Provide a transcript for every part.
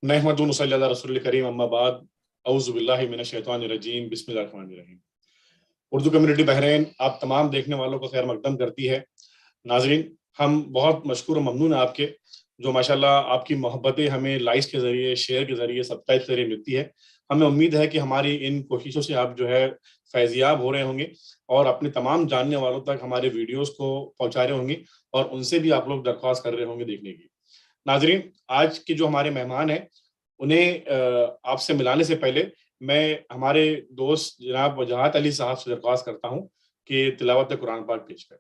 नहमदुहु व नसल्ली अला रसूलिल करीम अम्मा बाद औज़ु बिल्लाहि मिनश शैतानिर रजीम बिस्मिल्लाहिर रहमानिर रहीम। उर्दू कम्युनिटी बहरीन आप तमाम देखने वालों को खैर मकदम करती है। नाजरीन, हम बहुत मशकूर और ममनून हैं आपके, जो माशाल्लाह आपकी मोहब्बतें हमें लाइक्स के ज़रिए, शेयर के ज़रिए, सब्सक्राइब के ज़रिए मिलती है। हमें उम्मीद है कि हमारी इन कोशिशों से आप जो है फैज़याब हो रहे होंगे और अपने तमाम जानने वालों तक हमारे वीडियोज़ को पहुँचा रहे होंगे और उनसे भी आप लोग दरख्वास्त कर रहे होंगे देखने की। नाजरीन, आज के जो हमारे मेहमान हैं, उन्हें आपसे मिलाने से पहले मैं हमारे दोस्त जनाब वजाहत अली साहब से दरख्वास्त करता हूँ कि तिलावत कुरान पाक पेश करें।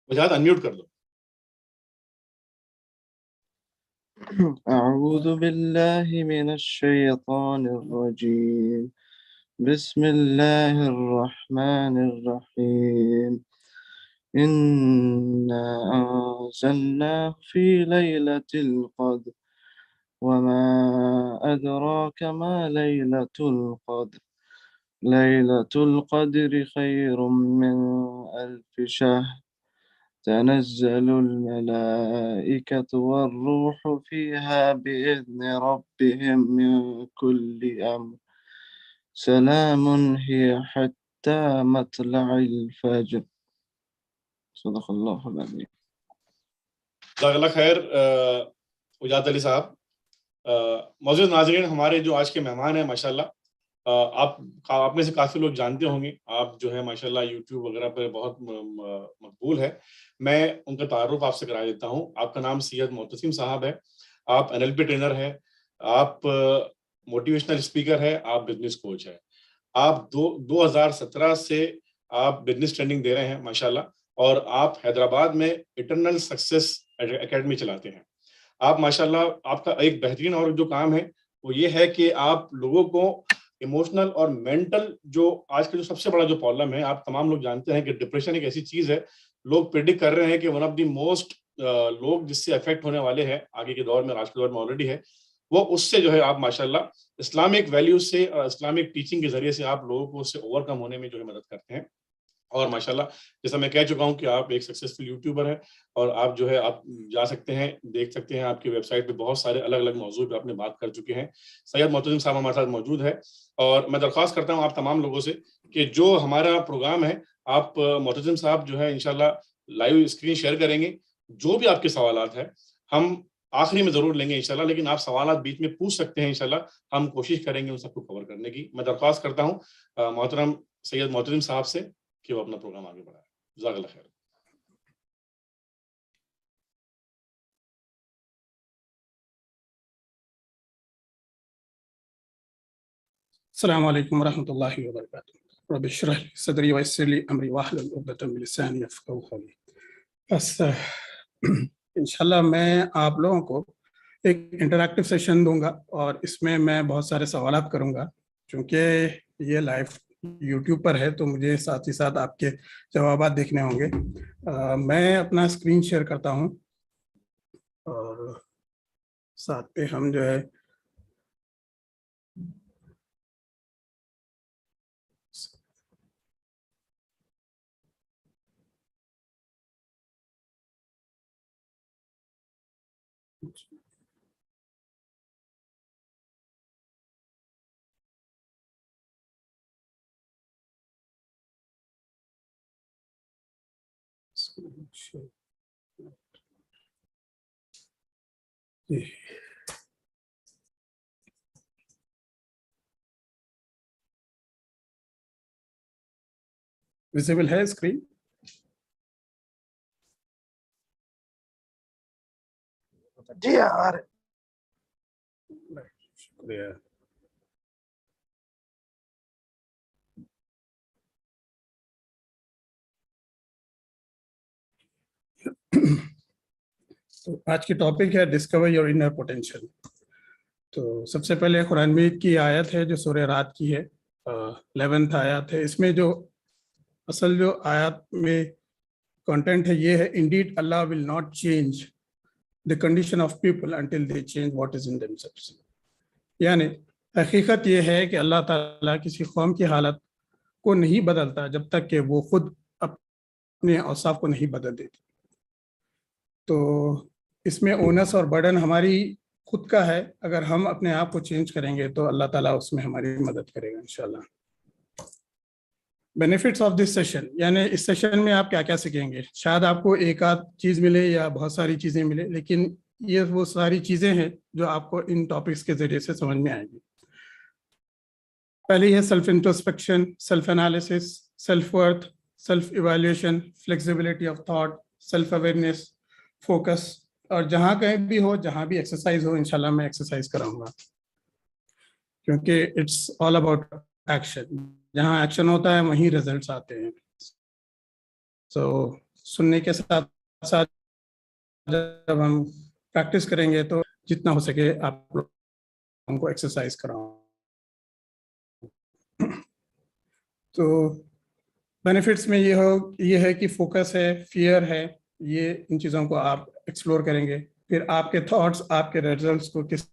वजाहत अनम्यूट कर दो। أعوذ بالله من الشيطان الرجيم بسم الله الرحمن الرحيم إنا أنزلناه في ليلة القدر وما أدراك ما ليلة القدر ليلة القدر خير من ألف شهر تنزل الملائكة والروح فيها بإذن ربهم من كل أمر سلام هي حتى مطلع الفجر صدق الله العظيم। जज़ाकल्लाह खैर वजाहत अली साहब। मौजूद नाज़रीन, हमारे जो आज के मेहमान हैं माशाल्लाह, आप में से काफ़ी लोग जानते होंगे, आप जो है माशाल्लाह यूट्यूब वगैरह पे बहुत मकबूल है। मैं उनका तारुफ आपसे करा देता हूँ। आपका नाम सैयद मोहतसिम साहब है, आप एनएलपी ट्रेनर हैं, आप मोटिवेशनल स्पीकर है, आप बिजनेस कोच है। आप 2017 से आप बिजनेस ट्रेनिंग दे रहे हैं माशाल्लाह, और आप हैदराबाद में इटरनल सक्सेस एकेडमी चलाते हैं। आप माशाल्लाह, आपका एक बेहतरीन और जो काम है वो ये है कि आप लोगों को इमोशनल और मेंटल, जो आज का जो सबसे बड़ा जो प्रॉब्लम है, आप तमाम लोग जानते हैं कि डिप्रेशन एक ऐसी चीज है, लोग प्रिडिक्ट कर रहे हैं कि वन ऑफ द मोस्ट लोग जिससे अफेक्ट होने वाले हैं आगे के दौर में, आज के दौर में ऑलरेडी है, वो उससे जो है आप माशाल्लाह इस्लामिक वैल्यूज से और इस्लामिक टीचिंग के जरिए से आप लोगों को उससे ओवरकम होने में जो है मदद करते हैं। और माशाल्लाह, जैसा मैं कह चुका हूं कि आप एक सक्सेसफुल यूट्यूबर हैं, और आप जो है आप जा सकते हैं, देख सकते हैं, आपकी वेबसाइट पे बहुत सारे अलग-अलग मौजू पे आपने बात कर चुके हैं। सैयद मोहतसिम साहब हमारे साथ मौजूद है, और मैं दरख्वास्त करता हूं आप तमाम लोगों से कि जो हमारा प्रोग्राम है, आप मोहतसिम साहब जो है इंशाल्लाह लाइव स्क्रीन शेयर करेंगे। जो भी आपके सवालात हैं, हम आखिरी में ज़रूर लेंगे इंशाल्लाह, लेकिन आप सवालात बीच में पूछ सकते हैं इंशाल्लाह, हम कोशिश करेंगे उन सबको कवर करने की। मैं दरख्वास्त करता हूं मोहतरम सैयद मोहतसिम साहब से कि वो अपना प्रोग्राम आगे बढ़ाए। जज़ाकल्लाह खैर। अस्सलामु अलैकुम वरहमतुल्लाहि वबरकातुहू। रब्बि इश्रह ली सदरी वयस्सिर ली अमरी वहलुल उक़दतम मिन लिसानी यफ़क़हू क़ौली। बस इंशाल्लाह मैं आप लोगों को एक इंटरैक्टिव सेशन दूंगा, और इसमें मैं बहुत सारे सवालात करूंगा। चूँकि ये लाइव यूट्यूब पर है तो मुझे साथ ही साथ आपके जवाबात देखने होंगे। मैं अपना स्क्रीन शेयर करता हूं, और साथ पे हम जो है जी विजिबल है स्क्रीन? जी यार, शुक्रिया। तो आज की टॉपिक है डिस्कवर योर इनर पोटेंशियल। तो सबसे पहले कुरान मजीद की आयत है जो सूरह रात की है, 11th आयत है। इसमें जो असल जो आयत में कंटेंट है ये है, Indeed Allah will not change the condition of people until they change what is in themselves. यानी हकीकत ये है कि अल्लाह ताला किसी कौम की हालत को नहीं बदलता जब तक कि वो खुद अपने औसाफ को नहीं बदल देती। तो इसमें ओनस और बर्डन हमारी खुद का है। अगर हम अपने आप को चेंज करेंगे तो अल्लाह ताला उसमें हमारी मदद करेगा इंशाल्लाह। बेनिफिट्स ऑफ दिस सेशन, यानी इस सेशन में आप क्या क्या सीखेंगे। शायद आपको एक आध चीज़ मिले या बहुत सारी चीज़ें मिले, लेकिन ये वो सारी चीज़ें हैं जो आपको इन टॉपिक्स के ज़रिए से समझ में आएंगी। पहली है self introspection, self analysis, self worth, self evaluation, flexibility of thought, self awareness, focus. और जहाँ कहीं भी हो, जहाँ भी एक्सरसाइज हो, इंशाल्लाह मैं एक्सरसाइज कराऊंगा, क्योंकि इट्स ऑल अबाउट एक्शन। जहाँ एक्शन होता है वहीं रिजल्ट्स आते हैं। तो सुनने के साथ साथ जब हम प्रैक्टिस करेंगे तो जितना हो सके आप लोगों को एक्सरसाइज कराओ। तो बेनिफिट्स में ये है कि फोकस है, फियर है, ये इन चीज़ों को आप एक्सप्लोर करेंगे। फिर आपके थॉट्स आपके रिजल्ट्स को किस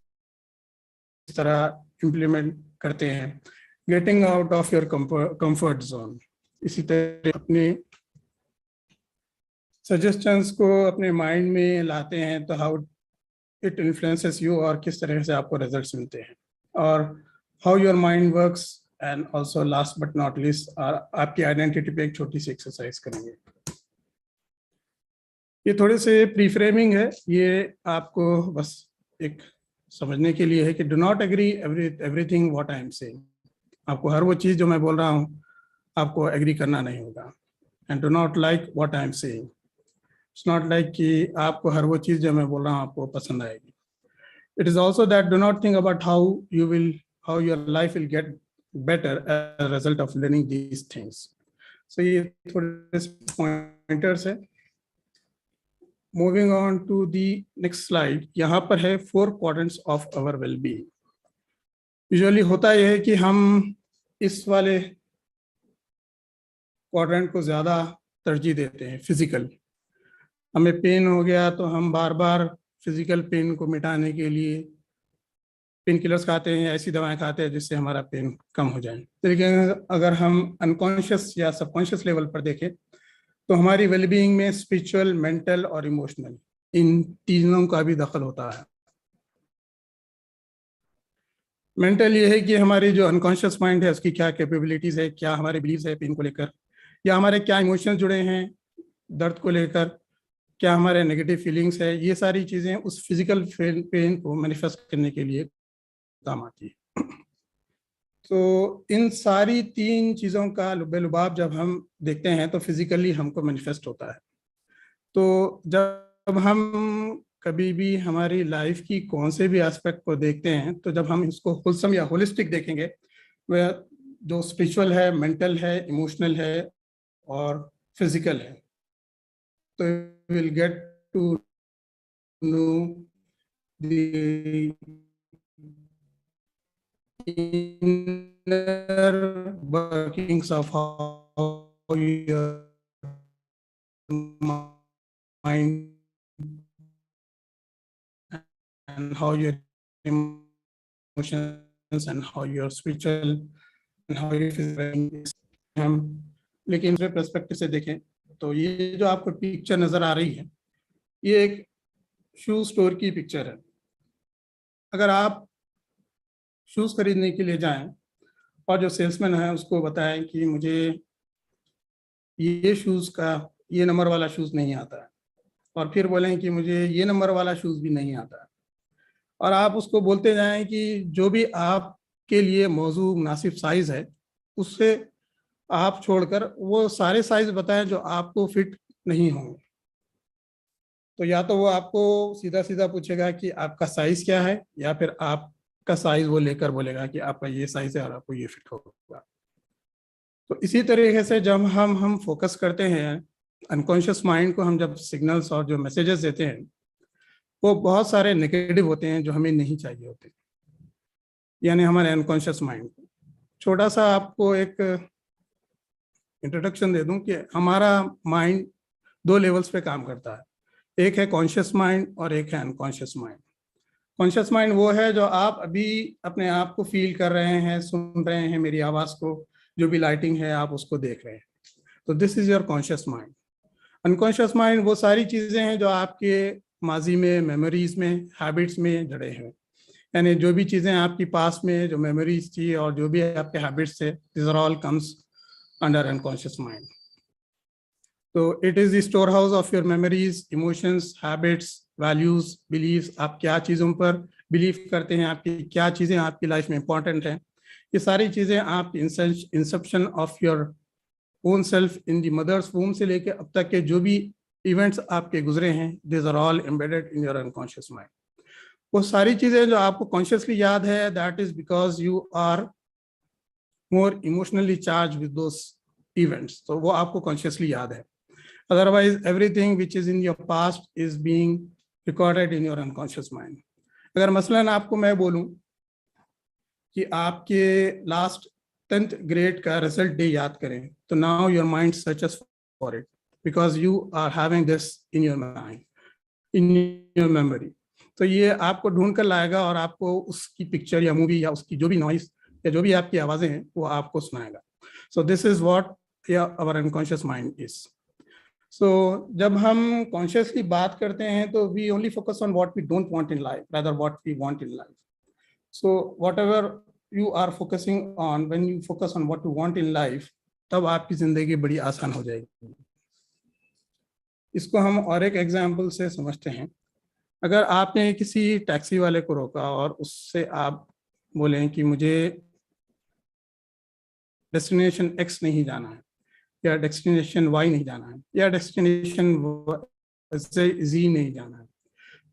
तरह इम्प्लीमेंट करते हैं। Getting out of your comfort zone. इसी तरह अपने सजेशंस को अपने माइंड में लाते हैं तो हाउ इट इन्फ्लुएंसेस यू, और किस तरह से आपको रिजल्ट्स मिलते हैं, और how your mind works. And also last but not least, आपकी आइडेंटिटी पे एक छोटी सी एक्सरसाइज करेंगे। ये थोड़े से प्री फ्रेमिंग है, ये आपको बस एक समझने के लिए है कि do not agree everything what I am saying. आपको हर वो चीज़ जो मैं बोल रहा हूँ आपको एग्री करना नहीं होगा। And do not like what I am saying, it's not like कि आपको हर वो चीज़ जो मैं बोल रहा हूँ आपको पसंद आएगी। It is also that do not think about how your life will get better as a result of learning these things. So ये थोड़े से पॉइंटर्स है। Moving on to the next slide, यहाँ पर है 4 quadrants of our wellbeing. Usually होता यह है कि हम इस वाले क्वाड्रेंट को ज़्यादा तरजीह देते हैं। फिजिकल, हमें पेन हो गया तो हम बार बार फिजिकल पेन को मिटाने के लिए पेन किलर्स खाते हैं, ऐसी दवाएं खाते हैं जिससे हमारा पेन कम हो जाए। लेकिन अगर हम अनकॉन्शियस या सबकॉन्शियस लेवल पर देखें तो हमारी वेलबीइंग में स्पिरिचुअल, मेंटल और इमोशनल, इन तीनों का भी दखल होता है। मेंटल ये है कि हमारी जो अनकॉन्शियस माइंड है उसकी क्या कैपेबिलिटीज़ है, क्या हमारे बिलीव्स है पेन को लेकर, या हमारे क्या इमोशंस जुड़े हैं दर्द को लेकर, क्या हमारे नेगेटिव फीलिंग्स है। ये सारी चीज़ें उस फिजिकल पेन को मैनिफेस्ट करने के लिए काम आती है। तो इन सारी 3 चीज़ों का लुबे-लुबाब जब हम देखते हैं तो फिजिकली हमको मैनिफेस्ट होता है। तो जब हम कभी भी हमारी लाइफ की कौन से भी एस्पेक्ट को देखते हैं तो जब हम इसको होलसम या होलिस्टिक देखेंगे, वह जो स्पिरिचुअल है, मेंटल है, इमोशनल है और फिजिकल है, तो will get to know the inner workings of how your mind and how your emotions and how your spiritual and how your physical। हम लेकिन दूसरे पर्सपेक्टिव से देखें तो ये जो आपको पिक्चर नजर आ रही है ये एक शू स्टोर की पिक्चर है। अगर आप शूज़ खरीदने के लिए जाएं और जो सेल्समैन है उसको बताएं कि मुझे ये शूज़ का ये नंबर वाला शूज़ नहीं आता है, और फिर बोलें कि मुझे ये नंबर वाला शूज़ भी नहीं आता है, और आप उसको बोलते जाएं कि जो भी आपके लिए मौजू मुनासिब साइज़ है उससे आप छोड़कर वो सारे साइज़ बताएं जो आपको फिट नहीं होंगे। तो या तो वो आपको सीधा सीधा पूछेगा कि आपका साइज़ क्या है, या फिर आप का साइज वो लेकर बोलेगा कि आपका ये साइज है और आपको ये फिट होगा। तो इसी तरीके से जब हम फोकस करते हैं अनकॉन्शियस माइंड को, हम जब सिग्नल्स और जो मैसेजेस देते हैं वो बहुत सारे नेगेटिव होते हैं जो हमें नहीं चाहिए होते, यानी हमारे अनकॉन्शियस माइंड को। छोटा सा आपको एक इंट्रोडक्शन दे दूं कि हमारा माइंड 2 लेवल्स पे काम करता है। एक है कॉन्शियस माइंड और एक है अनकॉन्शियस माइंड। कॉन्शियस माइंड वो है जो आप अभी अपने आप को फील कर रहे हैं, सुन रहे हैं मेरी आवाज़ को, जो भी लाइटिंग है आप उसको देख रहे हैं, तो this is your conscious mind. Unconscious mind वो सारी चीजें हैं जो आपके माजी में, मेमोरीज में, हैबिट्स में जड़े हैं, यानी जो भी चीजें आपकी पास में जो मेमोरीज थी और जो भी आपके हैबिट्स थे, this are all comes under unconscious mind. तो it is the storehouse of your memories, emotions, habits, values, believes. आप क्या चीजों पर बिलीव करते हैं, आपकी क्या चीजें आपकी लाइफ में इंपॉर्टेंट हैं, ये सारी चीजें आप inception of your own self in the mother's womb से लेके अब तक के जो भी इवेंट्स आपके गुजरे हैं, this are all embedded in your unconscious mind. वो सारी चीजें जो आपको कॉन्शियसली याद है, that is because you are more emotionally charge with those events, तो वो आपको कॉन्शियसली याद है। Otherwise everything which is in your past is being recorded in your unconscious mind. अगर मसलन आपको मैं बोलूं कि आपके लास्ट 10th ग्रेड का रिजल्ट डे याद करें, तो now your mind searches for it because you are having this in your mind, in your memory. तो ये आपको ढूंढ कर लाएगा और आपको उसकी पिक्चर या मूवी या उसकी जो भी नॉइस या जो भी आपकी आवाजें हैं वो आपको सुनाएगा। So this is what our unconscious mind is. So जब हम कॉन्शियसली बात करते हैं तो we only focus on what we don't want in life rather what we want in life. So whatever you are focusing on, when you focus on what you want in life, तब आपकी जिंदगी बड़ी आसान हो जाएगी। इसको हम और एक एग्जाम्पल से समझते हैं। अगर आपने किसी टैक्सी वाले को रोका और उससे आप बोलें कि मुझे डेस्टिनेशन एक्स नहीं जाना है, या डेस्टिनेशन वाई नहीं जाना है, या डेस्टिनेशन जी नहीं जाना है,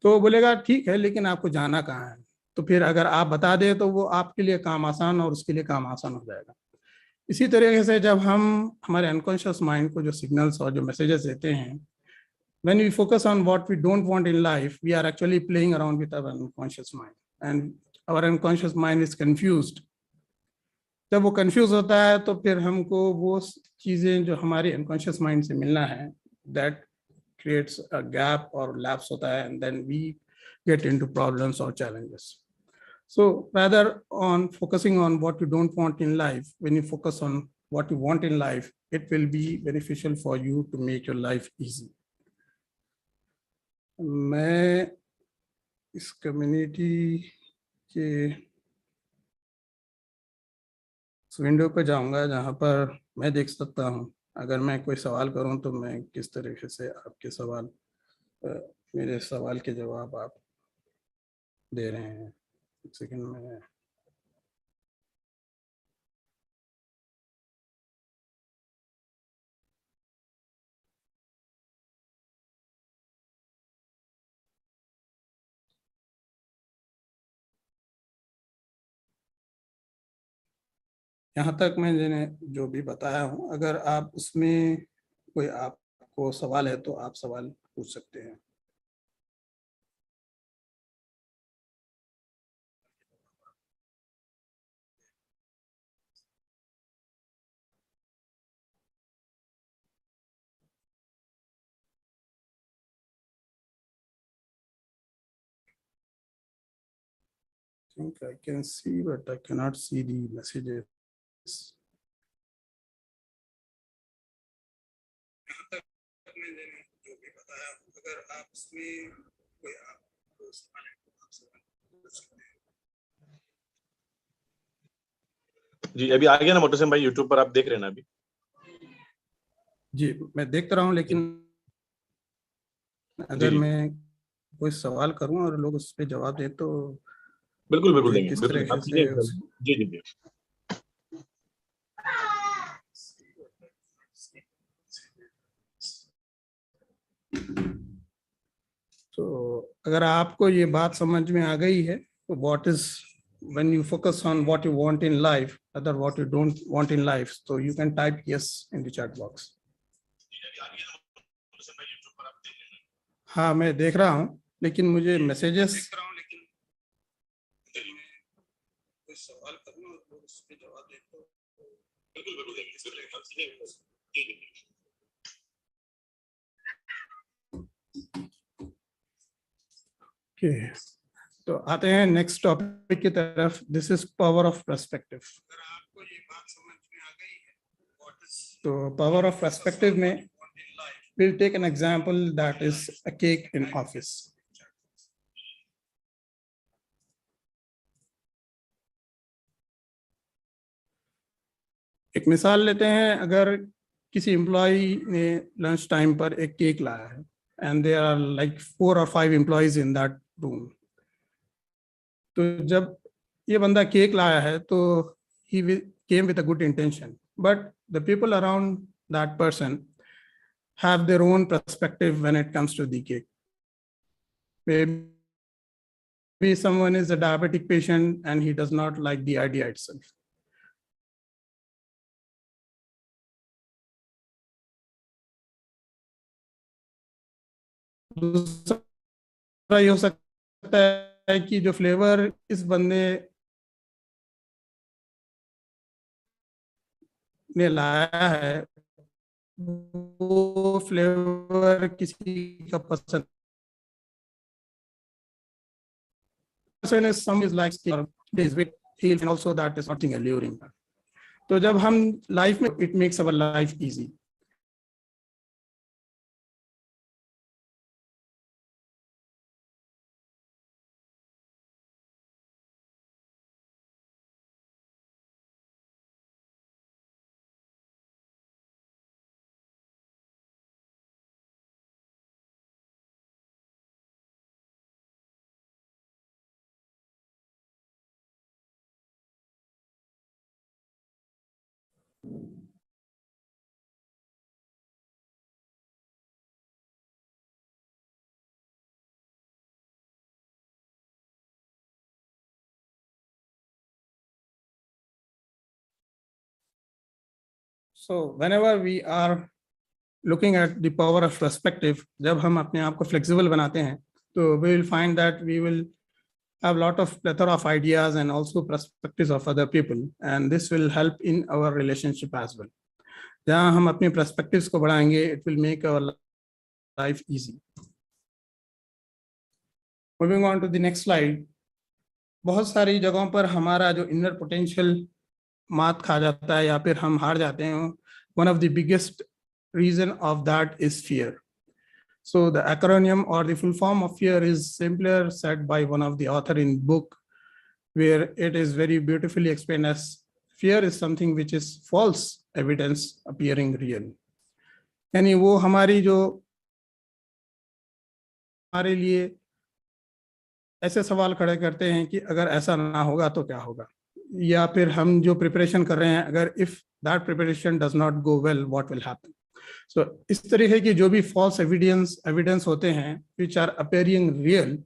तो बोलेगा ठीक है लेकिन आपको जाना कहाँ है। तो फिर अगर आप बता दें तो वो आपके लिए काम आसान और उसके लिए काम आसान हो जाएगा। इसी तरीके से जब हम हमारे अनकॉन्शियस माइंड को जो सिग्नल्स और जो मैसेजेस देते हैं, when we focus on what we don't want in life, we are actually playing around with our unconscious mind, and our unconscious mind is confused. जब वो कंफ्यूज होता है तो फिर हमको वो चीजें जो हमारी अनकॉन्शियस माइंड से मिलना है, that creates a gap or lapse होता है, and then we get into problems or challenges. So rather on focusing on what you don't want in life, when you focus on what you want in life, it will be beneficial for you to make your life easy. मैं इस community के window पे जाऊंगा जहां पर मैं देख सकता हूं, अगर मैं कोई सवाल करूं तो मैं किस तरीके से आपके सवाल, मेरे सवाल के जवाब आप दे रहे हैं। एक सेकंड में यहाँ तक मैंने जो भी बताया हूँ, अगर आप उसमें कोई आपको सवाल है तो आप सवाल पूछ सकते हैं। I think I can see, but I cannot see the messages. जी अभी आ गया ना मोटरसिम भाई, यूट्यूब पर आप देख रहे हैं ना अभी? जी मैं देखता रहा हूँ, लेकिन अगर मैं कोई सवाल करूं और लोग उस पर जवाब दें तो बिल्कुल बिल्कुल देंगे, किस तरीके से जी जी जी। तो अगर आपको ये बात समझ में आ गई है तो what is when you focus on what you want in life rather what you don't want in life, so you can type yes in the chat box. हाँ मैं देख रहा हूँ, लेकिन मुझे मैसेजेस सवाल करना और उस पे जवाब दे तो ओके। तो आते हैं नेक्स्ट टॉपिक की तरफ। This is power of perspective. अगर आपको ये बात समझ में आ गई तो power of perspective में we'll take an example that is a cake in office. एक मिसाल लेते हैं, अगर किसी एम्प्लॉई ने लंच टाइम पर एक केक लाया है and there are like 4 or 5 employees in that room. तो जब ये बंदा केक लाया है तो he came with a good intention, but the people around that person have their own perspective when it comes to the cake. Maybe someone is a diabetic patient and he does not like the idea itself. दूसरा ये हो सकता है कि जो flavour इस बंदे ने लाया है वो फ्लेवर किसी का पसंद is like and also that is something alluring. तो जब हम लाइफ में it makes our life easy. So whenever we are looking at the power of perspective, जब हम अपने आप को flexible बनाते हैं, तो we will find that we will have a lot of plethora of ideas and also perspectives of other people, and this will help in our relationship as well. जहाँ हम अपने perspectives को बढ़ाएंगे, it will make our life easy. Moving on to the next slide. बहुत सारी जगहों पर हमारा जो inner potential मात खा जाता है या फिर हम हार जाते हैं. One of the biggest reason of that is fear. So the acronym or the full form of fear is simpler said by one of the author in book, where it is very beautifully explained as fear is something which is false evidence appearing real. यानी वो हमारी जो हमारे लिए ऐसे सवाल खड़े करते हैं कि अगर ऐसा ना होगा तो क्या होगा, या फिर हम जो प्रिपरेशन कर रहे हैं अगर if that preparation does not go well, what will happen. So इस तरीके की जो भी false evidence होते हैं which are appearing real,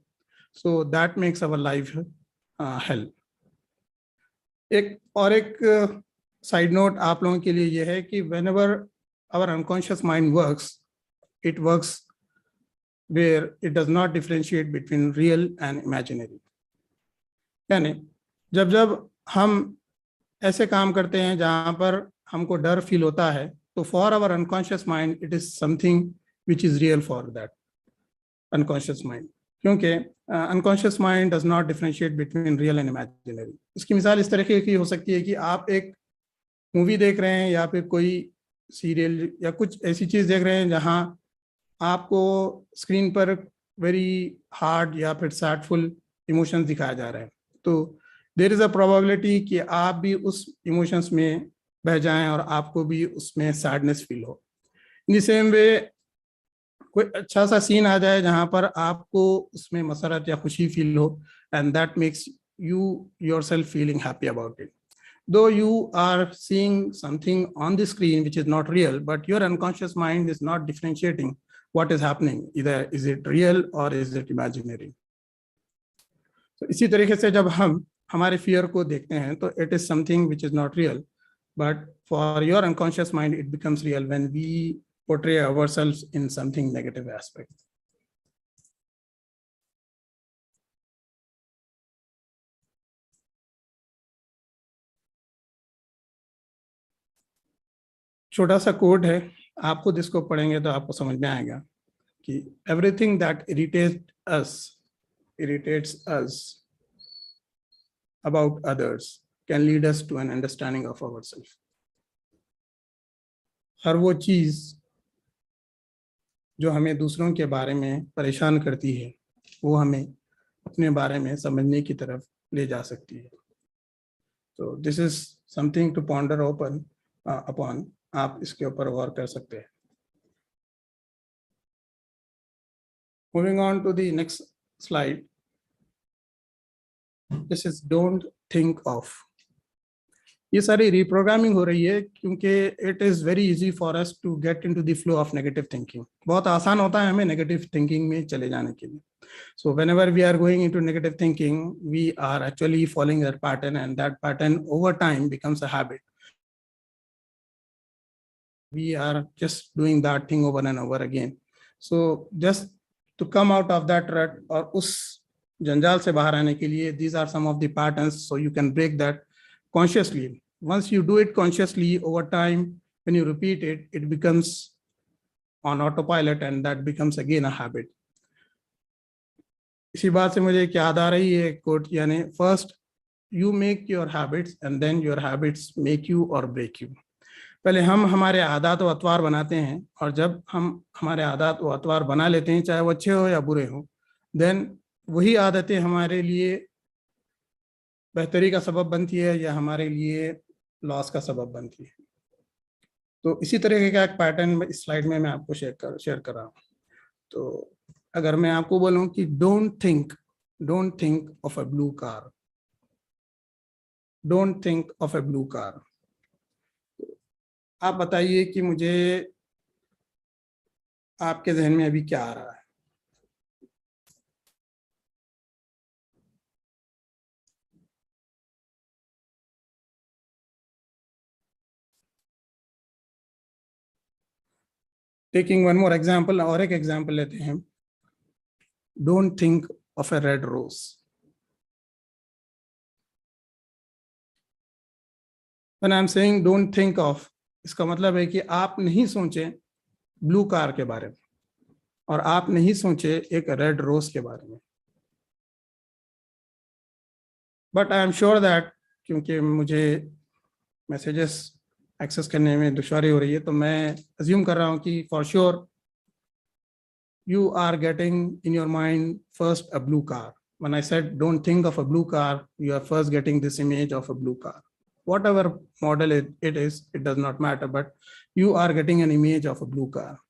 so that makes our life hell. एक side note आप लोगों के लिए ये है कि whenever our unconscious mind works, it works where it does not differentiate between real and imaginary. यानी जब हम ऐसे काम करते हैं जहाँ पर हमको डर फील होता है, तो for our unconscious mind it is something which is real for that unconscious mind, क्योंकि unconscious mind does not differentiate between real and imaginary. इसकी मिसाल इस तरीके की हो सकती है कि आप एक मूवी देख रहे हैं या फिर कोई सीरियल या कुछ ऐसी चीज़ देख रहे हैं जहाँ आपको स्क्रीन पर वेरी हार्ड या फिर सैडफुल इमोशंस दिखाया जा रहा है, तो देयर इज़ अ प्रोबेबिलिटी कि आप भी उस इमोशंस में बह जाएं और आपको भी उसमें सैडनेस फील हो. इन द सेम वे कोई अच्छा सा सीन आ जाए जहाँ पर आपको उसमें मसरत या खुशी फील हो, and that makes you yourself feeling happy about it. Though you are seeing something on the screen which is not real, but your unconscious mind is not differentiating what is happening. Either is it real or is it imaginary. So इसी तरीके से जब हम हमारे fear को देखते हैं तो it is something which is not real, but for your unconscious mind it becomes real when we portray ourselves in something negative aspect. छोटा सा कोड है, आप खुद इसको पढ़ेंगे तो आपको समझ में आएगा कि everything that irritates us about others can lead us to an understanding of ourselves. हर वो चीज़ जो हमें दूसरों के बारे में परेशान करती है वो हमें अपने बारे में समझने की तरफ ले जा सकती है। तो this is something to ponder open upon, आप इसके ऊपर गौर कर सकते हैं। Moving on to the next slide, this is don't think of. ये सारी रिप्रोग्रामिंग हो रही है क्योंकि it is very easy for us to get into the flow of negative thinking. बहुत आसान होता है हमें नेगेटिव थिंकिंग में चले जाने के लिए। So whenever we are going into negative thinking, we are actually following that pattern, and that pattern over time becomes a habit. We are just doing that thing over and over again. So just to come out of that rut और उस जंजाल से बाहर आने के लिए, these are some of the patterns, so you can break that consciously. Once you do it consciously, over time, when you repeat it, it becomes on autopilot, and that becomes again a habit. इसी बात से मुझे एक याद आ रही है quote, यानी first you make your habits and then your habits make you और ब्रेक यू। पहले हम हमारे आदत व अतवार बनाते हैं, और जब हम हमारे आदत व अतवार बना लेते हैं, चाहे वो अच्छे हो या बुरे हो, देन वही आदतें हमारे लिए बेहतरी का सबब बनती है या हमारे लिए लॉस का सबब बनती है। तो इसी तरह का एक पैटर्न इस स्लाइड में मैं आपको शेयर कर रहा हूँ। तो अगर मैं आपको बोलूं कि don't think of a blue car, don't think of a blue car, आप बताइए कि मुझे आपके जहन में अभी क्या आ रहा है? टेकिंग वन मोर एग्जाम्पल, और एक एग्जाम्पल लेते हैं। Don't think of a red rose. When I am saying don't think of, इसका मतलब है कि आप नहीं सोचे ब्लू कार के बारे में, और आप नहीं सोचे एक रेड रोज के बारे में। But I am sure that, क्योंकि मुझे मैसेजेस एक्सेस करने में दुश्वारी हो रही है, तो मैं अज्यूम कर रहा हूँ कि for sure you are getting in your mind first a blue car. When I said don't think of a blue car, you are first getting this image of a blue car. Whatever model it is, it does not matter, but you are getting an image of a blue car.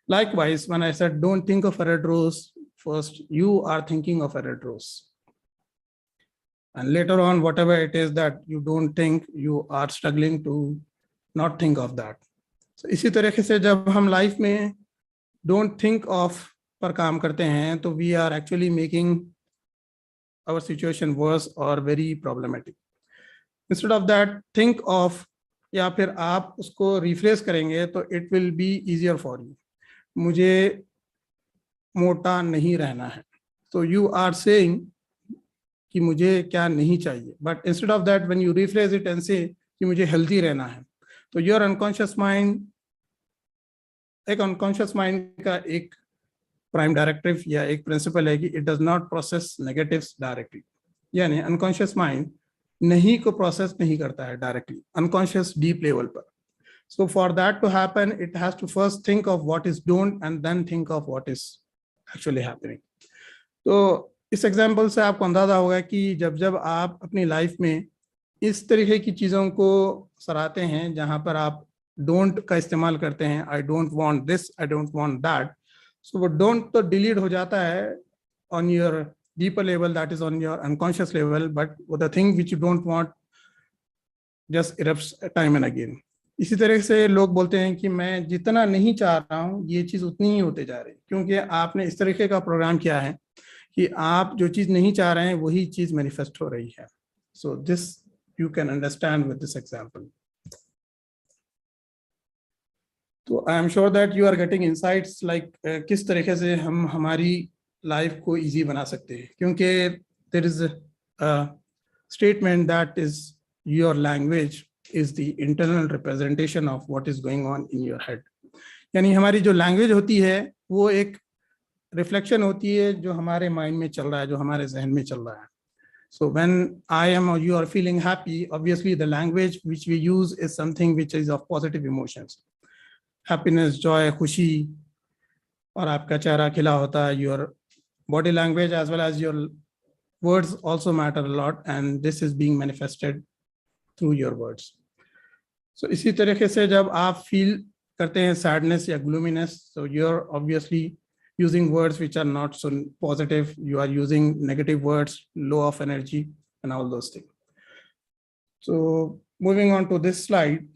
Likewise, when I said don't think of a red rose, first you are thinking of a red rose. And later on, whatever it is that you don't think, you are struggling to not think of that. So इसी तरीके से जब हम life में don't think of पर काम करते हैं, तो we are actually making our situation worse और very problematic. Instead of that think of, या फिर आप उसको रिफ्रेश करेंगे तो it will be easier for you. मुझे मोटा नहीं रहना है, तो यू आर सेइंग कि मुझे क्या नहीं चाहिए, but instead of that when you refresh it and से कि मुझे हेल्दी रहना है, तो योर अनकॉन्शियस माइंड, एक अनकॉन्शियस माइंड का एक प्राइम डायरेक्टिव या एक प्रिंसिपल है कि it does not process negatives directly, यानी अनकॉन्शियस माइंड नहीं को प्रोसेस नहीं करता है डायरेक्टली, अनकॉन्शियस डीप लेवल पर। So for that to happen, it has to first think of what is don't and then think of what is actually happening. तो इस example से आपको अंदाजा होगा कि जब जब आप अपनी लाइफ में इस तरीके की चीज़ों को सराहते हैं जहाँ पर आप डोंट का इस्तेमाल करते हैं, I don't want this, I don't want that, so वो डोंट तो डिलीट हो जाता है on your deeper level, that is on your unconscious level, but वो the thing which you don't want just erupts time and again. इसी तरह से लोग बोलते हैं कि मैं जितना नहीं चाह रहा हूँ ये चीज़ उतनी ही होते जा रही है, क्योंकि आपने इस तरीके का प्रोग्राम किया है कि आप जो चीज़ नहीं चाह रहे हैं वही चीज़ मैनिफेस्ट हो रही है। So this you can understand with this example. तो I am sure that you are getting insights like किस तरीके से हम हमारी लाइफ को इजी बना सकते हैं, क्योंकि there is a statement that is your language is the internal representation of what is going on in your head. यानी हमारी जो लैंग्वेज होती है वो एक रिफ्लेक्शन होती है जो हमारे माइंड में चल रहा है, जो हमारे जहन में चल रहा है। So when I am or you are feeling happy, obviously the language which we use is something which is of positive emotions. Happiness, Joy, खुशी, और आपका चेहरा खिला होता है. Your body language as well as your words also matter a lot, and this is being manifested through your words. So इसी तरीके से जब आप feel करते हैं sadness या gloominess, so you're obviously using words which are not so positive. You are using negative words, low of energy, and all those things. So moving on to this slide,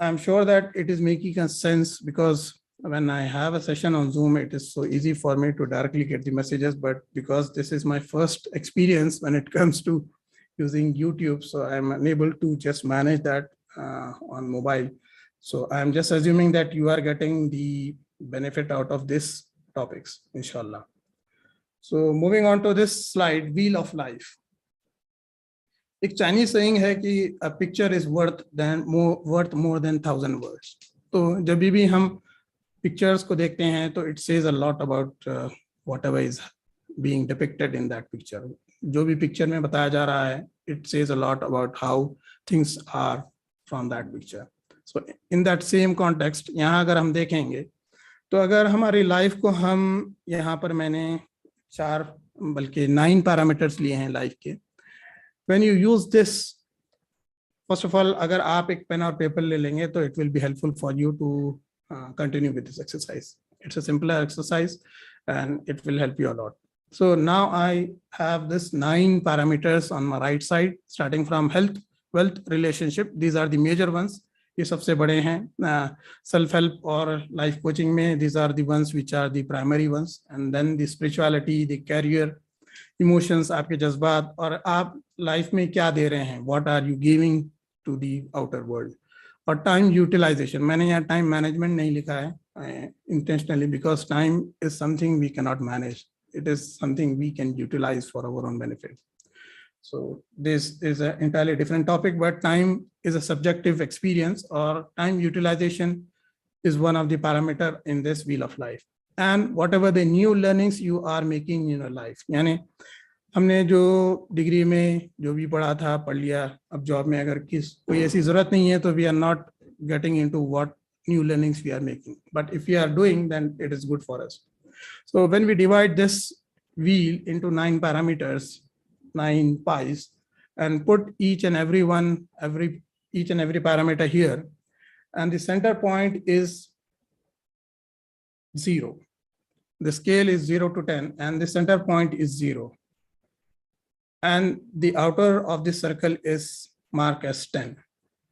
I'm sure that it is making a sense, because when I have a session on Zoom, it is so easy for me to directly get the messages. But because this is my first experience when it comes to using YouTube, so I'm unable to just manage that on mobile. So I'm just assuming that you are getting the benefit out of this topics, inshallah. So moving on to this slide, wheel of life. एक Chinese saying है कि a picture is worth more than 1,000 words. तो जब भी हम pictures को देखते हैं तो it says a lot about whatever is being depicted in that picture. जो भी पिक्चर में बताया जा रहा है, it says a lot about how things are from that picture. So in that same context, यहाँ अगर हम देखेंगे तो अगर हमारी लाइफ को हम, यहाँ पर मैंने 9 पैरामीटर्स लिए हैं लाइफ के. When you use this, first of all, अगर आप एक पेन और पेपर ले लेंगे तो it will be helpful for you to continue with this exercise. It's a simpler exercise and it will help you a lot. So now I have this 9 parameters on my right side, starting from health, wealth, relationship. These are the major ones. ये सबसे बड़े हैं. Self help और life coaching में, these are the ones which are the primary ones. And then the spirituality, the career, emotions, आपके जज्बात, और आप लाइफ में क्या दे रहे हैं, what are you giving to the outer world. और टाइम यूटिलाइजेशन, मैंने यहाँ टाइम मैनेजमेंट नहीं लिखा है intentionally, because time is something we can not manage, it is something we can utilize for our own benefit. So this is an entirely different topic, but time is a subjective experience, or time utilization is one of the parameter in this wheel of life. And whatever the new learnings you are making in your life, यानी हमने जो degree में जो भी पढ़ा था पढ़ लिया, अब जॉब में अगर कोई ऐसी जरूरत नहीं है तो we are not getting into what new learnings we are making. But if we are doing, then it is good for us. So when we divide this wheel into 9 parameters, 9 pies, and put each and every parameter here, and the center point is 0. The scale is 0 to 10, and the center point is 0. And the outer of this circle is marked as 10.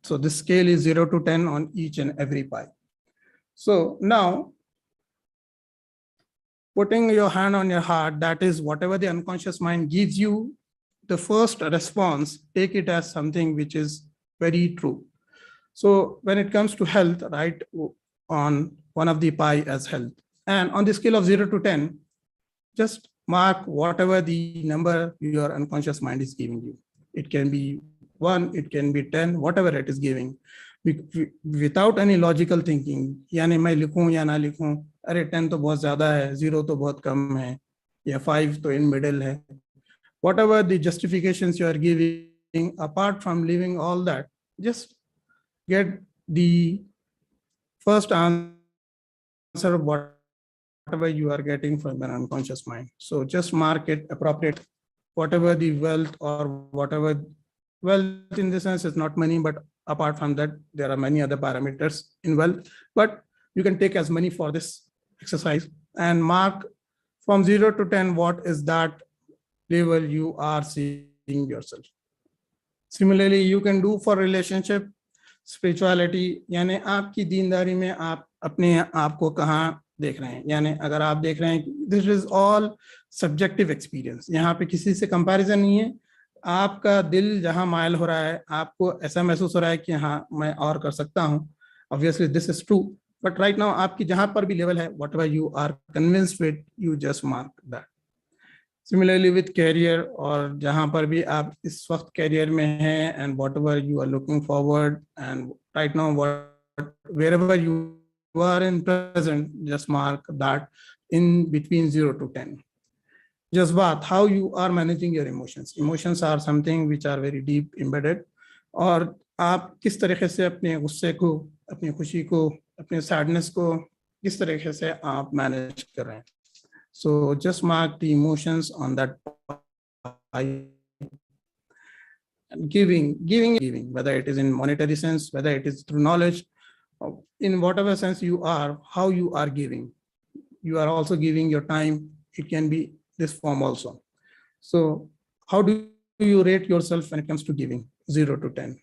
So the scale is 0 to 10 on each and every pie. So now, putting your hand on your heart, that is whatever the unconscious mind gives you, the first response, take it as something which is very true. So when it comes to health, right, on one of the pie as health, and on the scale of 0 to 10, just mark whatever the number your unconscious mind is giving you. It can be 1, it can be 10, whatever it is giving, without any logical thinking. यानी मैं लिखूं या ना लिखूं, अरे 10 तो बहुत ज़्यादा है, 0 तो बहुत कम है, या 5 तो in middle है. Whatever the justifications you are giving, apart from leaving all that, just get the first answer of whatever you are getting from an unconscious mind. So just mark it appropriate. Whatever the wealth, or whatever wealth in the sense is not money, but apart from that, there are many other parameters in wealth, but you can take as many for this exercise and mark from 0 to 10, what is that level you are seeing yourself. Similarly, you can do for relationship, spirituality, यानी आपकी दीनदारी में आप अपने आप को कहाँ देख रहे हैं. यानी अगर आप देख रहे हैं, this is all subjective experience, यहाँ पे किसी से comparison नहीं है. आपका दिल जहाँ मायल हो रहा है, आपको ऐसा महसूस हो रहा है कि हाँ मैं और कर सकता हूँ. Obviously this is true, but right now आपकी जहाँ पर भी level है, whatever you are convinced with, you just mark that. Similarly with career, और जहाँ पर भी आप इस वक्त career में हैं, and whatever you are looking forward, and right now wherever you are in present, just mark that in between 0 to 10. Jazbat, how you are managing your emotions. Emotions are something which are very deep embedded. और आप किस तरीके से अपने गुस्से को, अपनी खुशी को अपने सैडनेस को किस तरीके से आप मैनेज कर रहे हैं. So just mark the emotions on that pie. And giving, whether it is in monetary sense, whether it is through knowledge, in whatever sense you are, how you are giving. You are also giving your time. It can be this form also. So how do you rate yourself when it comes to giving? 0 to 10.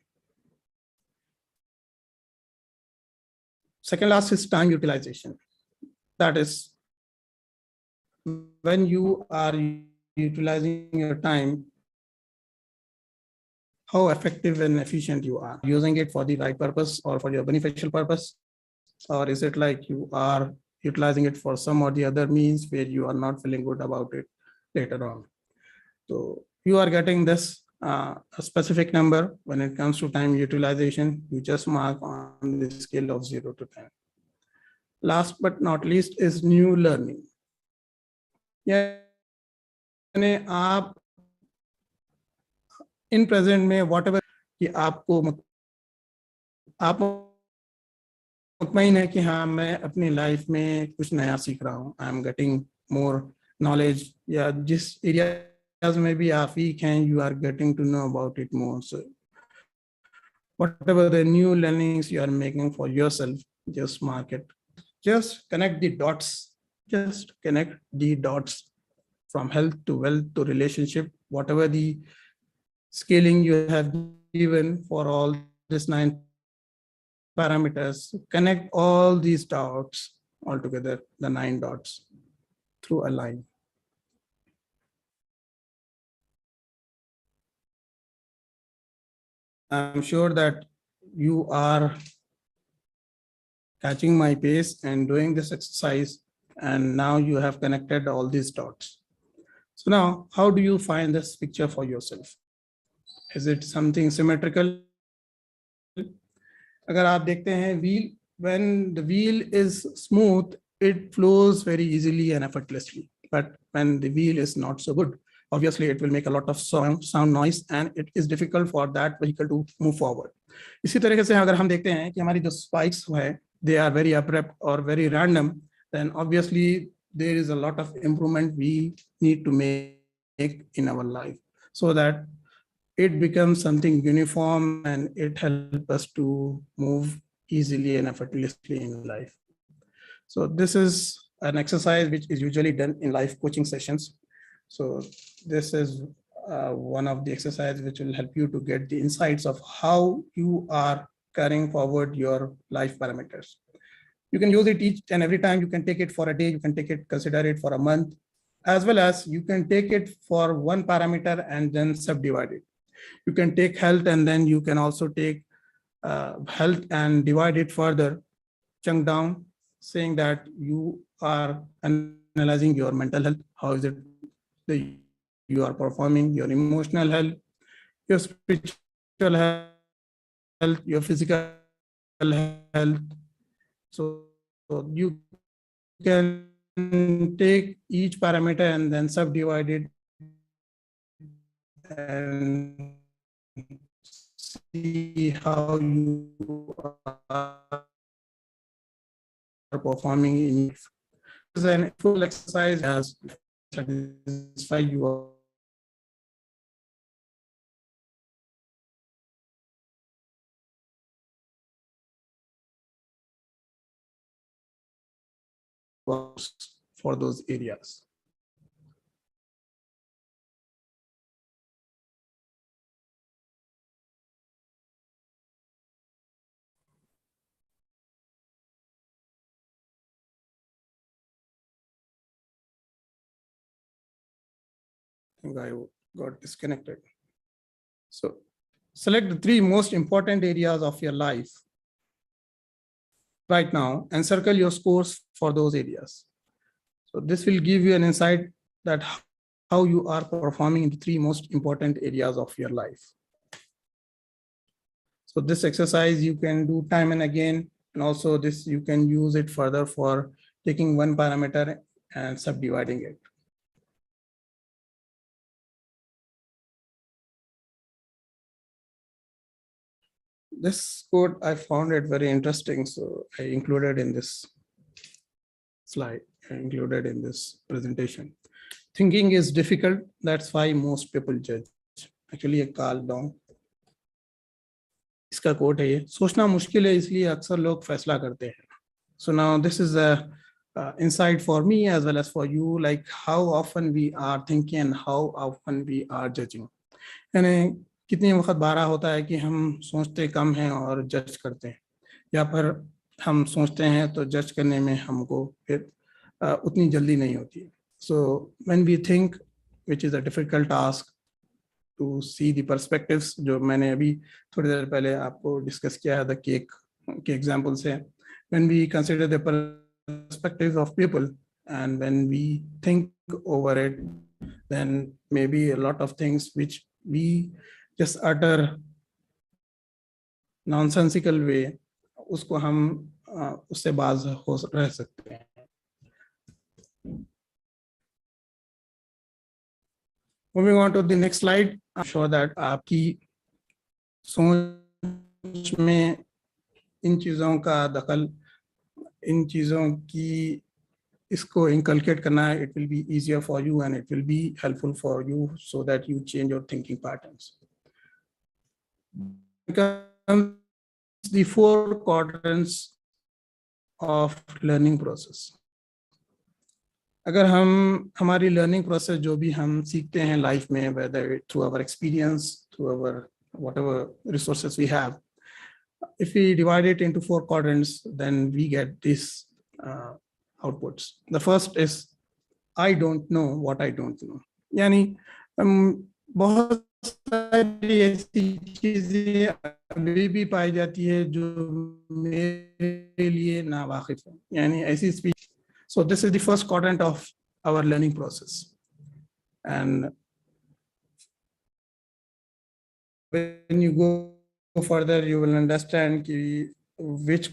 Second last is time utilization. That is when you are utilizing your time, how effective and efficient you are using it for the right purpose or for your beneficial purpose, or is it like you are utilizing it for some or the other means where you are not feeling good about it later on. So you are getting this a specific number when it comes to time utilization. You just mark on the scale of 0 to 10. Last but not least is new learning. यानी आप in present में whatever कि आपको आप मुतमईन है कि हाँ मैं अपनी लाइफ में कुछ नया सीख रहा हूँ. I am getting more knowledge, या जिस एरियाज में भी आप वीक हैं, you are getting to know about it more. So whatever the new learnings you are making for yourself, just mark it. Just connect the dots. Just connect the dots from health to wealth to relationship. Whatever the scaling you have given for all these 9 parameters, connect all these dots all together, the 9 dots, through a line. I'm sure that you are catching my pace and doing this exercise, and now you have connected all these dots. So now, how do you find this picture for yourself? Is it something symmetrical? अगर आप देखते हैं wheel, when the wheel is smooth, it flows very easily and effortlessly. But when the wheel is not so good, obviously it will make a lot of sound noise and it is difficult for that vehicle to move forward. इसी तरीके से अगर हम देखते हैं कि हमारी जो spikes है, they are very abrupt or very random, then obviously there is a lot of improvement we need to make in our life so that it becomes something uniform and it helps us to move easily and effortlessly in life. So this is an exercise which is usually done in life coaching sessions. So this is one of the exercises which will help you to get the insights of how you are carrying forward your life parameters. You can use it each and every time. You can take it for a day, you can take it, consider it for a month, as well as you can take it for one parameter and then subdivide it. You can take health and then you can also take health and divide it further, chunk down, saying that you are analyzing your mental health. How is it that you are performing, your emotional health, your spiritual health, your physical health. So you can take each parameter and then subdivide it and see how you are performing in life. This is an full exercise as satisfy you for those areas. I think I got disconnected. So select the 3 most important areas of your life right now and circle your scores for those areas. So this will give you an insight that how you are performing in the 3 most important areas of your life. So this exercise you can do time and again, and also this you can use it further for taking one parameter and subdividing it. This quote, I found it very interesting, so I included in this slide, I included in this presentation. Thinking is difficult, that's why most people judge. Actually, a Carl Dong इसका quote है ये, सोचना मुश्किल है इसलिए अक्सर लोग फैसला करते हैं. So now this is a insight for me as well as for you, like how often we are thinking and how often we are judging. यानी कितनी वक्त बारा होता है कि हम सोचते कम हैं और जज करते हैं, या फिर हम सोचते हैं तो जज करने में हमको फिर उतनी जल्दी नहीं होती है. So when we think, which is a difficult task, to see the perspectives, जो मैंने अभी थोड़ी देर पहले आपको डिस्कस किया है, the cake के example से, when we consider the perspectives of people and when we think over it, then maybe a lot of things which we just utter nonsensical way, उसको हम उससे बाज हो रह सकते हैं. Moving on to the next slide, I'm sure that आपकी सोच में इन चीज़ों का दखल, इन चीज़ों की इसको inculcate करना, it will be easier for you and it will be helpful for you so that you change your thinking patterns. Becomes the 4 quadrants of learning process. अगर हम हमारी learning process जो भी हम सीखते हैं life में, whether through our experience, through our whatever resources we have, if we divide it into 4 quadrants, then we get these outputs. The first is I don't know what I don't know. यानी बहुत सारी ऐसी चीजें अभी भी पाई जाती है जो मेरे लिए नावाकिफ है, यानी ऐसी speech. So this is the first quadrant of our learning process, and when you go further, you will understand which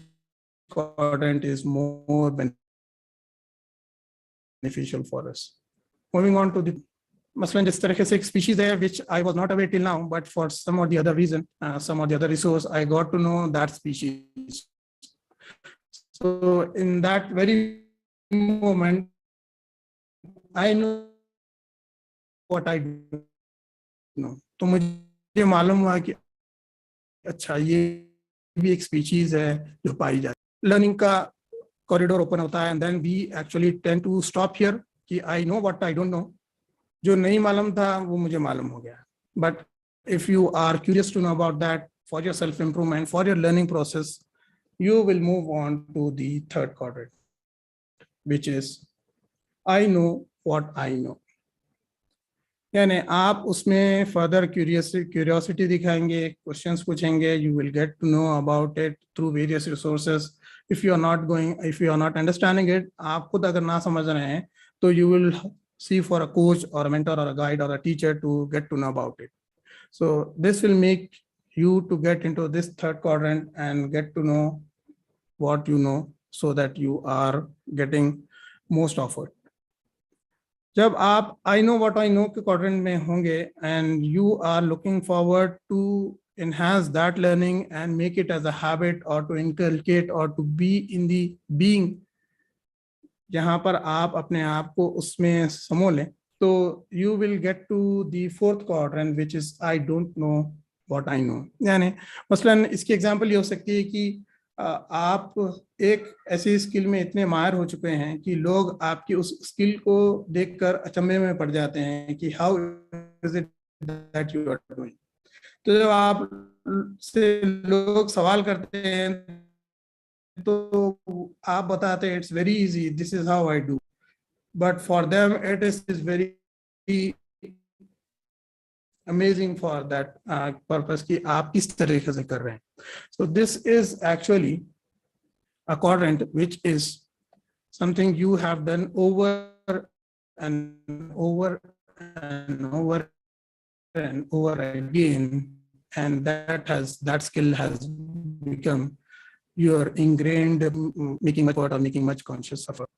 quadrant is more beneficial for us. Moving on to the मसलन जिस तरह से एक species है which I was not aware till now, but for some or the other reason, some or the other resource, I got to know that species. So in that very moment, I know what I know. तो मुझे मालूम हुआ कि अच्छा ये भी एक species है जो पाई जाती है. Learning का corridor open होता है, and then we actually tend to stop here कि I know what I don't know. जो नहीं मालूम था वो मुझे मालूम हो गया. But if you are curious to know about that for your self improvement, for your learning process, you will move on to the third quadrant, which is I know what I know. यानी आप उसमें further curiosity दिखाएंगे, questions पूछेंगे, you will get to know about it through various resources. If you are not understanding it, आप खुद अगर ना समझ रहे हैं तो you will see for a coach or a mentor or a guide or a teacher to get to know about it. So this will make you to get into this third quadrant and get to know what you know so that you are getting most of it. जब आप I know what I know के quadrant में होंगे and you are looking forward to enhance that learning and make it as a habit or to inculcate or to be in the being, जहाँ पर आप अपने आप को उसमें समो लें, तो you will get to the fourth quadrant, which is I don't know what I know. यानी मसलन इसकी एग्जांपल ये हो सकती है कि आप एक ऐसी स्किल में इतने माहिर हो चुके हैं कि लोग आपकी उस स्किल को देखकर अचंभे में पड़ जाते हैं कि how is it that you are doing. तो जब आप से लोग सवाल करते हैं तो आप बताते हैं it's very easy, this is how I do, but for them it is very amazing for that purpose कि आप किस तरीके से कर रहे हैं. So this is actually a quadrant which is something you have done over and over and over and over again, and that skill has become your ingrained, making much effort or making much conscious effort.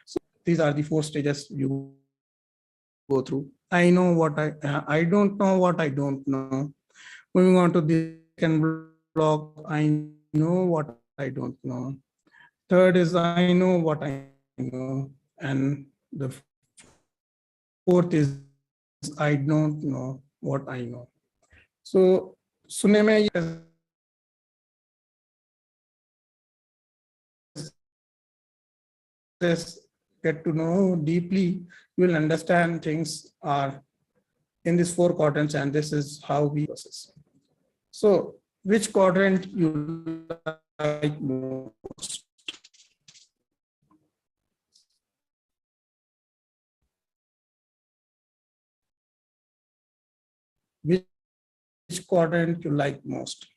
So these are the 4 stages you go through. I know what I don't know what I don't know. Moving on to the second block, I know what I don't know. Third is I know what I know. And the fourth is I don't know what I know. So सुनने में ये this get to know deeply, you will understand things are in these four quadrants, and this is how we process. So which quadrant you like most? Which quadrant you like most?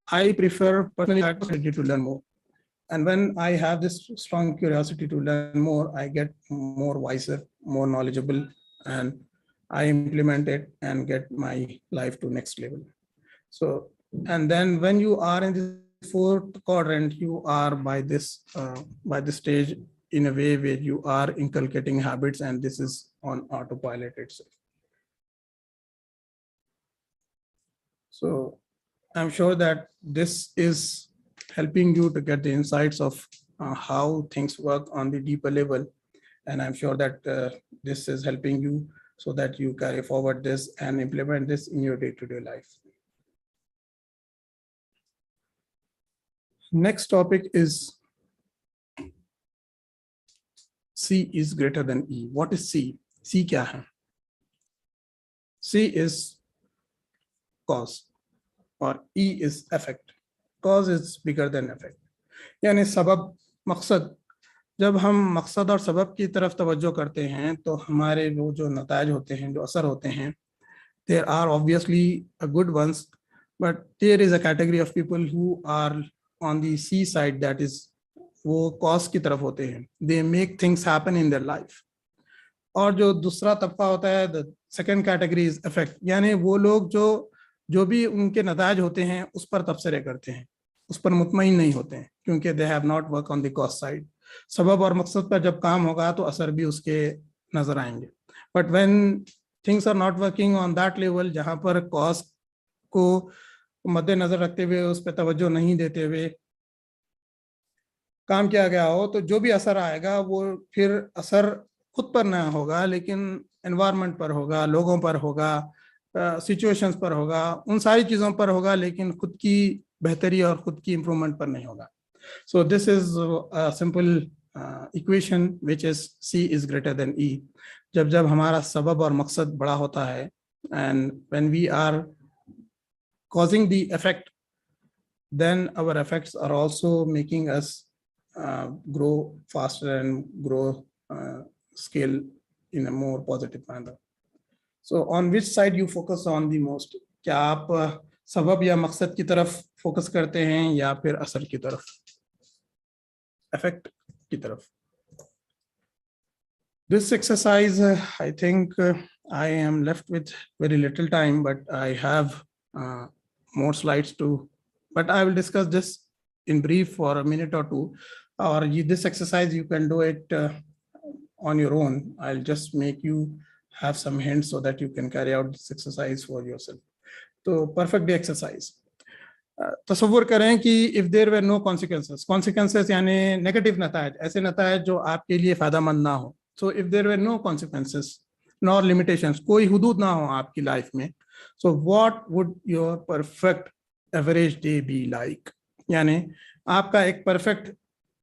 I prefer personally to learn more. And when I have this strong curiosity to learn more, I get more wiser, more knowledgeable, and I implement it and get my life to next level. So, and then when you are in the fourth quadrant, you are by this stage in a way where you are inculcating habits, and this is on autopilot itself. So I'm sure that this is helping you to get the insights of how things work on the deeper level. And I'm sure that this is helping you so that you carry forward this and implement this in your day-to-day life. Next topic is C is greater than E. What is C? C क्या है? C is cause और E is effect. Cause is bigger than effect. यानी सबब मकसद, जब हम मकसद और सबब की तरफ तवज्जो करते हैं तो हमारे वो जो नताइज होते हैं, जो असर होते हैं, there are obviously a good ones, but there is a category of people who are on the C side, that is वो कॉज की तरफ होते हैं, they make things happen in their life. और जो दूसरा तबका होता है, the second category is effect, यानी वो लोग जो भी उनके नताइज होते हैं उस पर तबसरे करते हैं, उस पर मुतमईन नहीं होते हैं, क्योंकि they have not worked on the cause side. सबब और मकसद पर जब काम होगा तो असर भी उसके नजर आएंगे. But when things are not working on that level, जहाँ पर कॉज को मद्देनजर रखते हुए उस पर तवज्जो नहीं देते हुए काम किया गया हो, तो जो भी असर आएगा वो फिर असर खुद पर ना होगा, लेकिन एनवायरनमेंट पर होगा, लोगों पर होगा, सिचुएशंस पर होगा, उन सारी चीज़ों पर होगा, लेकिन खुद की बेहतरी और खुद की इम्प्रूवमेंट पर नहीं होगा. So this is a simple equation which is C is greater than E. जब हमारा सबब और मकसद बड़ा होता है, and when we are causing the effect, then our effects are also making us grow faster and grow scale in a more positive manner. So on which side you focus on the most? क्या आप सबब या मकसद की तरफ focus करते हैं या फिर असर की तरफ, effect की तरफ? This exercise, I think I am left with very little time, but I have more slides too. But I will discuss this in brief for a minute or two. Or this exercise, you can do it on your own. I'll just make you have some hints so that you can carry out this exercise for yourself. So perfect day exercise. तसव्वुर करें कि if there were no consequences यानी negative नतायज, ऐसे नतायज जो आपके लिए फायदामंद ना हो. So if there were no consequences nor limitations, कोई हुदूद ना हो आपकी लाइफ में, so what would your perfect average day be like? यानी आपका एक परफेक्ट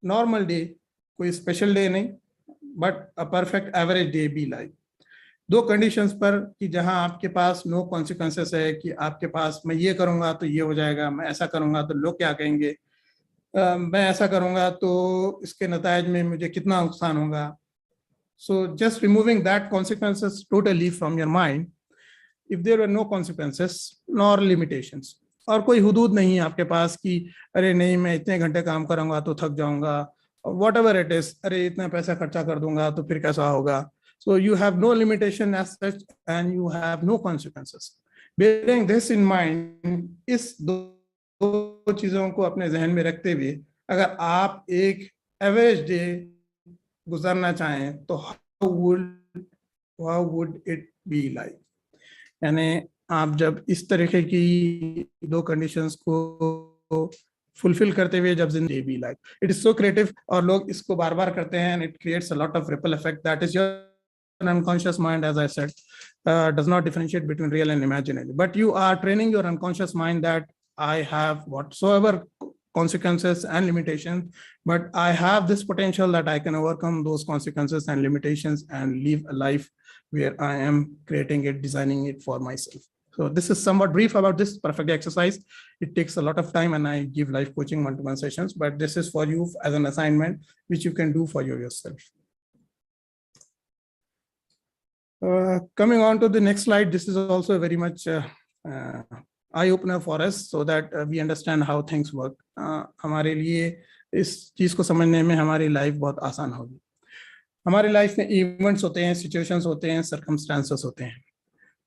नॉर्मल डे, कोई स्पेशल डे नहीं, but a perfect average day be like. दो कंडीशंस पर कि जहां आपके पास नो कॉन्सिक्वेंसेस है, कि आपके पास मैं ये करूंगा तो ये हो जाएगा, मैं ऐसा करूंगा तो लोग क्या कहेंगे, मैं ऐसा करूंगा तो इसके नतायज में मुझे कितना नुकसान होगा. So just removing that consequences totally from your mind. If there were no consequences nor limitations, और कोई हुदूद नहीं है आपके पास कि अरे नहीं मैं इतने घंटे काम करूंगा तो थक जाऊंगा, वॉट एवर इट इज, अरे इतना पैसा खर्चा कर दूंगा तो फिर कैसा होगा. So you have no limitation as such and you have no consequences. Bearing this in mind, इस दो चीजों को अपने जहन में रखते हुए अगर आप एक एवरेज डे गुजारना चाहें तो how would it be like? यानी आप जब इस तरीके की दो कंडीशंस को फुलफिल करते हुए जब जिंदगी भी like it is so creative और लोग इसको बार बार करते हैं and it creates a lot of ripple effect that is your unconscious mind, as I said, does not differentiate between real and imaginary, but you are training your unconscious mind that I have whatsoever consequences and limitations, but I have this potential that I can overcome those consequences and limitations and live a life where I am creating it, designing it for myself. So this is somewhat brief about this perfect exercise. It takes a lot of time and I give life coaching one-to-one sessions, but this is for you as an assignment, which you can do for yourself. Coming on to the next slide, this is also very much eye-opener for us so that we understand how things work. हमारे लिए इस चीज़ को समझने में हमारी life बहुत आसान होगी. हमारी लाइफ में इवेंट्स होते हैं, सिचुएशंस होते हैं, सर्कमस्टांसेस होते हैं.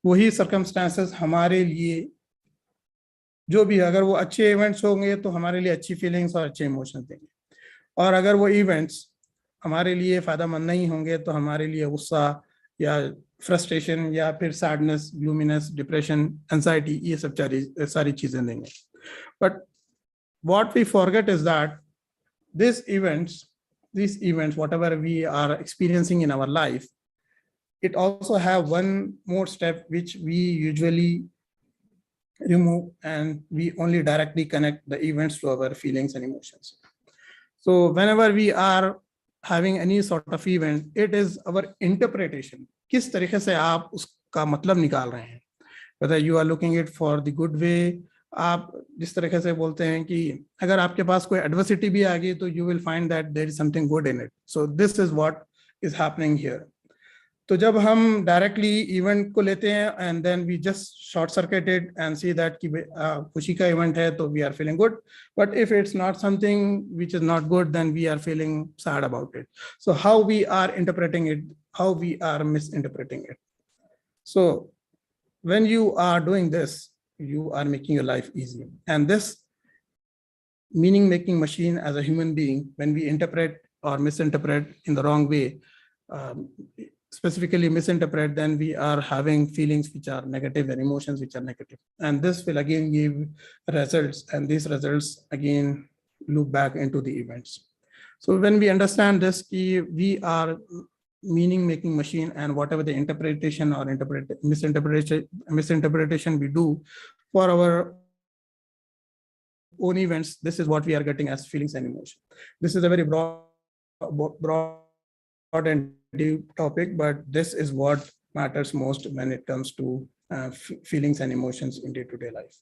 वही सर्कमस्टांसेस हमारे लिए जो भी अगर वो अच्छे इवेंट्स होंगे तो हमारे लिए अच्छी फीलिंग्स और अच्छे इमोशंस देंगे, और अगर वो इवेंट्स हमारे लिए फ़ायदेमंद नहीं होंगे तो हमारे लिए गुस्सा या फ्रस्ट्रेशन या फिर सैडनेस, ग्लूमिनेस, डिप्रेशन, एंजाइटी, ये सब सारी चीज़ें देंगे. But what we forget is that these events, whatever we are experiencing in our life, it also have one more step which we usually remove, and we only directly connect the events to our feelings and emotions. So whenever we are having any sort of event, it is our interpretation. किस तरीके से आप उसका मतलब निकाल रहे हैं. Whether you are looking it for the good way, आप जिस तरीके से बोलते हैं कि अगर आपके पास कोई एडवर्सिटी भी आ गई तो you will find that there is something good in it. So this is what is happening here. तो जब हम डायरेक्टली इवेंट को लेते हैं and then we just short circuit it and see that कि खुशी का इवेंट है तो we are feeling good, but if it's not something which is not good, then we are feeling sad about it. So how we are interpreting it, how we are misinterpreting it. So when you are doing this, you are making your life easy. And this meaning making machine as a human being, when we interpret or misinterpret in the wrong way, specifically misinterpret, then we are having feelings which are negative and emotions which are negative. And this will again give results, and these results again loop back into the events. So when we understand this, we are meaning making machine, and whatever the interpretation or misinterpretation we do for our own events, this is what we are getting as feelings and emotion. This is a very broad and deep topic, but this is what matters most when it comes to feelings and emotions in day-to-day life.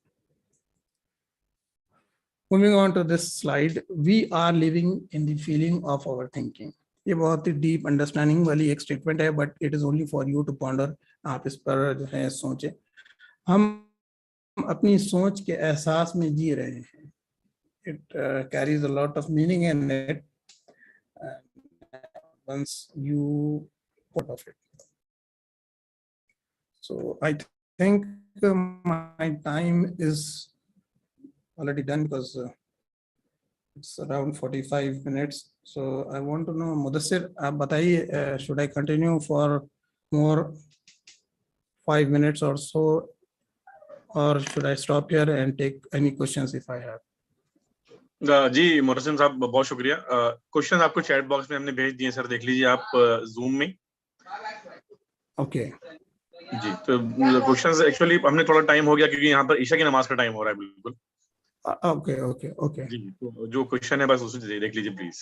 Moving on to this slide, we are living in the feeling of our thinking. ये बहुत ही deep understanding वाली एक statement है, but it is only for you to ponder. आप इस पर जो है सोचें. हम अपनी सोच के एहसास में जी रहे हैं. It carries a lot of meaning in it once you put of it. So I think my time is already done because it's around 45 minutes. So I want to know, Mudassir, आप बताइए, should I continue for more 5 minutes or so, or should I stop here and take any questions if I have? जी मोहसिन साहब बहुत शुक्रिया. Question आपको chat box में हमने भेज दिए सर, देख लीजिए आप जूम में. ओके जी, तो क्वेश्चंस एक्चुअली हमने थोड़ा टाइम हो गया क्योंकि यहाँ पर ईशा की नमाज का टाइम हो रहा है. बिल्कुल ओके ओके ओके जी, तो जो क्वेश्चन है बस उसे देख लीजिए please.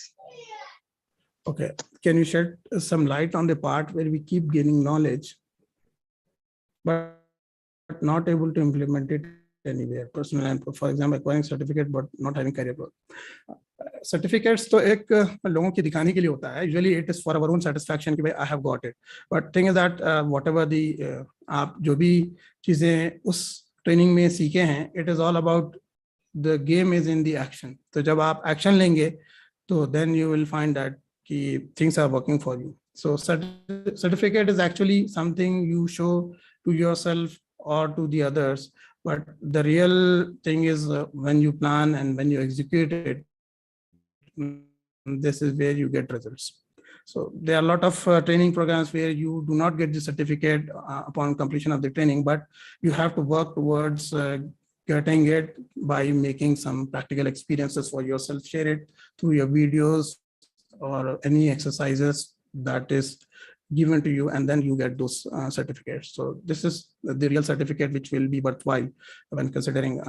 Okay, can you shed some light on the part where we keep gaining knowledge but not able to implement it anywhere? Personal and, for example, acquiring certificate but not having career growth. Certificates तो एक लोगों की दिखाने के लिए होता है. Usually it is for our own satisfaction कि भाई I have got it. But thing is that whatever the आप जो भी चीजें उस ट्रेनिंग में सीखे हैं, it is all about the game is in the action. तो जब आप एक्शन लेंगे तो then you will find that कि things are working for you. So certificate is actually something you show to yourself or to the others, but the real thing is when you plan and when you execute it, this is where you get results. So there are a lot of training programs where you do not get the certificate upon completion of the training, but you have to work towards getting it by making some practical experiences for yourself. Share it through your videos or any exercises that is given to you, and then you get those certificates. So this is the real certificate which will be worthwhile when considering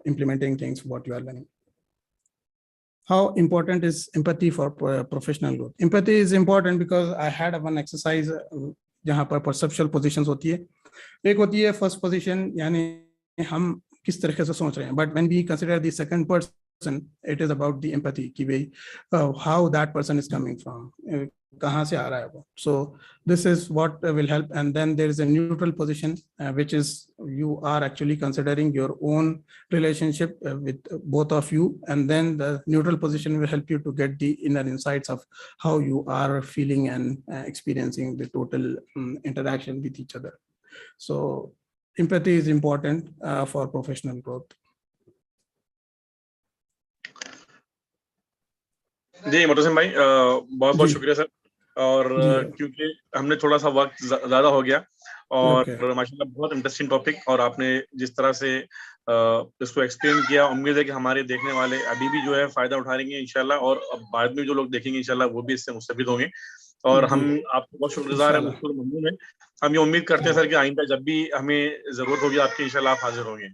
implementing things what you are learning. How important is empathy for professional growth? Empathy is important because I had one exercise जहाँ पर perceptual positions होती है. एक होती है first position, यानी हम किस तरीके से सोच रहे हैं. But when we consider the second person, it is about the empathy कि भाई how that person is coming from, कहाँ से आ रहा है वो. So this is what will help. And then there is a neutral position, which is you are actually considering your own relationship with both of you, and then the neutral position will help you to get the inner insights of how you are feeling and experiencing the total interaction with each other. So empathy is important for professional growth. जी मोहतसिम भाई बहुत बहुत जी। शुक्रिया sir. और क्योंकि हमने थोड़ा सा वक्त ज्यादा हो गया और माशाल्लाह बहुत इंटरेस्टिंग टॉपिक, और आपने जिस तरह से इसको एक्सप्लेन किया, उम्मीद है कि हमारे देखने वाले अभी भी जो है फायदा उठा लेंगे इंशाल्लाह, और अब बाद में जो लोग देखेंगे इंशाल्लाह वो भी इससे मुस्तफिद होंगे. और हम आपको बहुत शुक्रगुजार हैं, बिल्कुल ममनून हैं. हम ये उम्मीद करते हैं सर कि आइंदा जब भी हमें जरूरत होगी आपकी इंशाल्लाह आप हाजिर होंगे.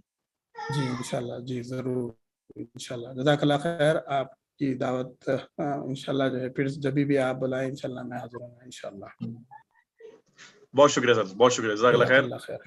जी इंशाल्लाह, जी जरूर इंशाल्लाह. जज़ाकल्लाह खैर. आपकी दावत इंशाल्लाह जो है फिर जब भी आप बुलाएं इंशाल्लाह मैं हाजिर हूँ इंशाल्लाह. बहुत शुक्रिया सर, बहुत शुक्रिया. जज़ाकल्लाह खैर.